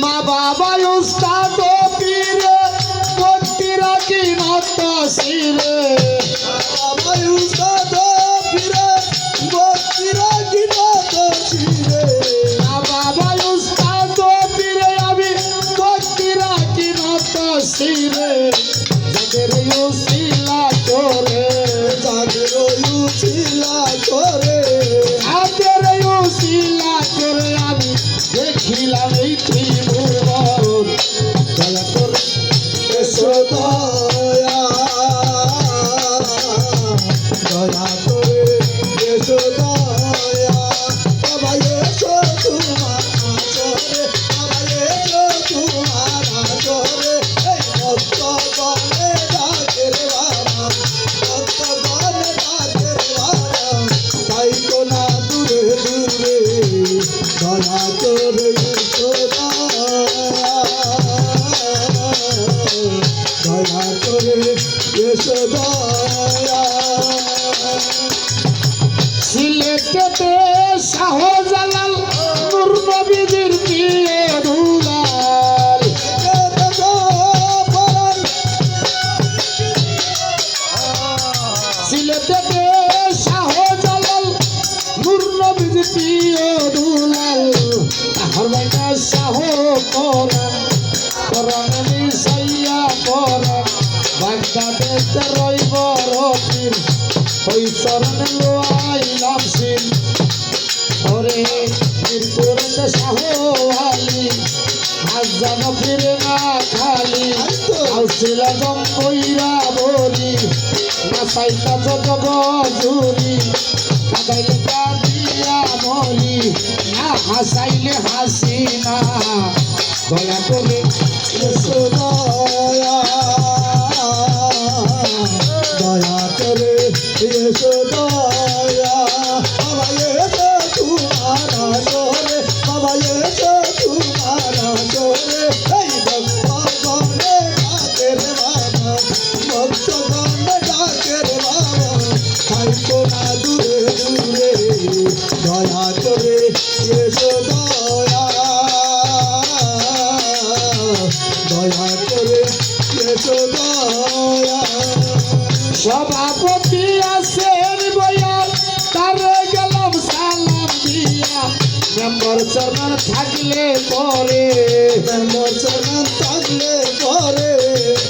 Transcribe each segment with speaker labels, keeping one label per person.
Speaker 1: মা বাবা উস্তাদ পীরে ভক্তি রাখি নত শিরে
Speaker 2: বাবা উস্তাদ পীরে ভক্তি রাখি নত শিরে
Speaker 1: মা বাবা উস্তাদ পীরে আমি ভক্তি রাখি নত শিরে যাদের উসিলা করে
Speaker 2: যাদের উসিলা করে
Speaker 1: যাদের উসিলা করে আমি দেখিলাম এই ত্রিভুবন দয়া করে
Speaker 2: এসো দয়া দয়া করে এসো দয়া বাবা এসো তোমার আসরে বাবা এসো তোমার আসরে এই ভক্তগণে ডাকে রে বাবা ভক্তগণে ডাকে রে বাবা তাই তো না দূরে দূরে দয়া করে এসো দয়া করে এসো দয়া
Speaker 1: সিলেটেতে শাহজালাল নূর নবীজির প্রিয় দুলাল সিলেটেতে শাহজালাল নূর নবীজির প্রিয় দুলাল তাহার বাইটা শাহ কোরআন কোরআন মিশাইয়া পড়ান বাগদাদেতে রইব রতির ওই চরণ লোয়াইলাম সিন ওরে মিরপুরেতে শাহ আলী হাজান ফিরে না খালি আউসিলা জম্বইরা বলি নাচাইতা যত গজুরি কাদাইলে কাঁদিয়া মলি না হাসাইলে হাসি না দয়া করে
Speaker 2: এসো দয়া দয়া করে এসো দয়া বাবা এসো তোমার আসরে বাবা এসো তোমার আসরে এই ভক্তগণে ডাকে রে বাবা ভক্তগণে ডাকে রে বাবা থাইকো না দূরে দূরে দয়া করে এসো দয়া দয়া করে এসো দয়া
Speaker 1: সভাপতি আছেন বইয়া তারে গেলাম সালাম দিয়া মেম্বার চেয়ারম্যান থাকলে পরে
Speaker 2: মেম্বার চেয়ারম্যান থাকলে পরে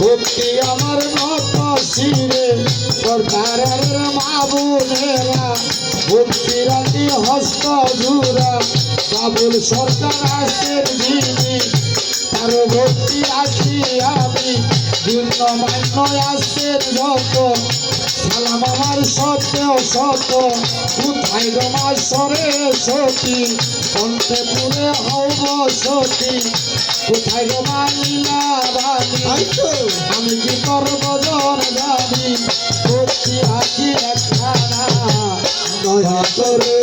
Speaker 1: ভক্তি আমার নত শিরে সরকারের মাবুনেরা ভক্তি রাখি হস্ত জুরা বাবুল সরকার আসেন যিনি তার ভক্তি রাখি আমি ভিন্ন মান্য আসেন যত সালাম আমার সত্য সত কোথায় রমা সরে সতী কণ্ঠে পুরে হব সতী কোথায় রমা লীলা বাণী আমি কি করবজন জানি ভক্তি রাখি একখানা
Speaker 2: দয়া করে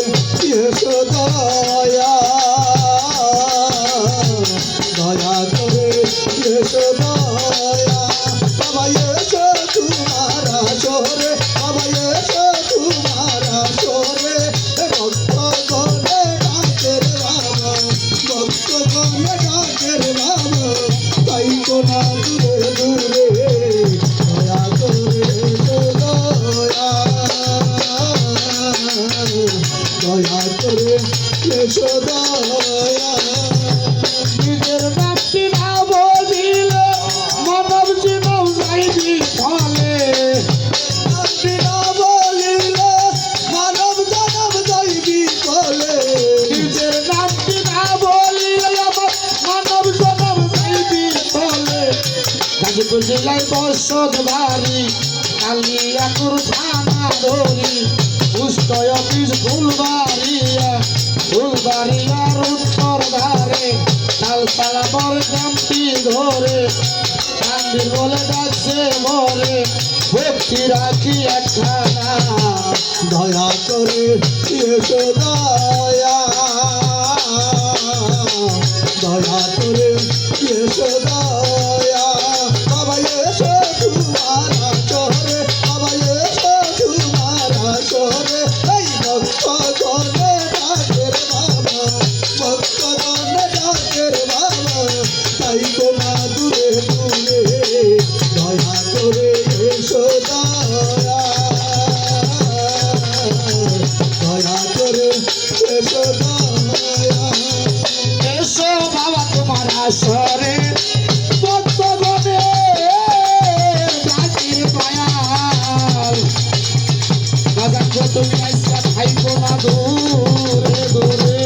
Speaker 2: এসো দয়া দয়া করে এসো দয়া বাবা এসো তোমার আসরে বাবা এসো তোমার আসরে ভক্তগণে ডাকে রে বাবা ভক্তগণে ডাকে রে বাবা তাই তো না দূরে দূরে দয়া করে এসো দয়া দয়া করে এসো দয়া
Speaker 1: নিজের নামটি না বলিলে মানব জীবন যাইবি ফলে
Speaker 2: বিনা বলিলে মানব জনম যাইবি বলে
Speaker 1: নিজের নামটি না বলিলে আমার মানব জীবন যাইবি ফলে গাজীপুর জেলায় বসত বাড়ি কালিয়াকুর থানা ধরি পুষ্ট অফিস ফুলবাড়িয়ার উত্তর ধারে তালপালা বর গ্রামটি ধরে কান্দির বলে ডাকছে মরে ভক্তি রাখি একখানা
Speaker 2: দয়া করে এসো দয়া দয়া করে এসো দয়া বাবা এসো তোমার আসরে বাবা এসো তোমার আসরে এই ভক্তগণে ডাকে রে বাবা ভক্তগণে ডাকে রে বাবা থাইকো না দূরে দূরে দয়া করে এসো দয়া দয়া করে এসো দয়া
Speaker 1: এসো বাবা তোমার আসরে ভক্তগণে জাতির দয়াল বাজান গো তুমি আইসা থাইকো না দূরে দূরে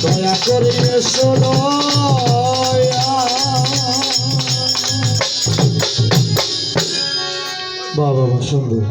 Speaker 1: দয়া করে এসো দয়া বাবা সুন্দর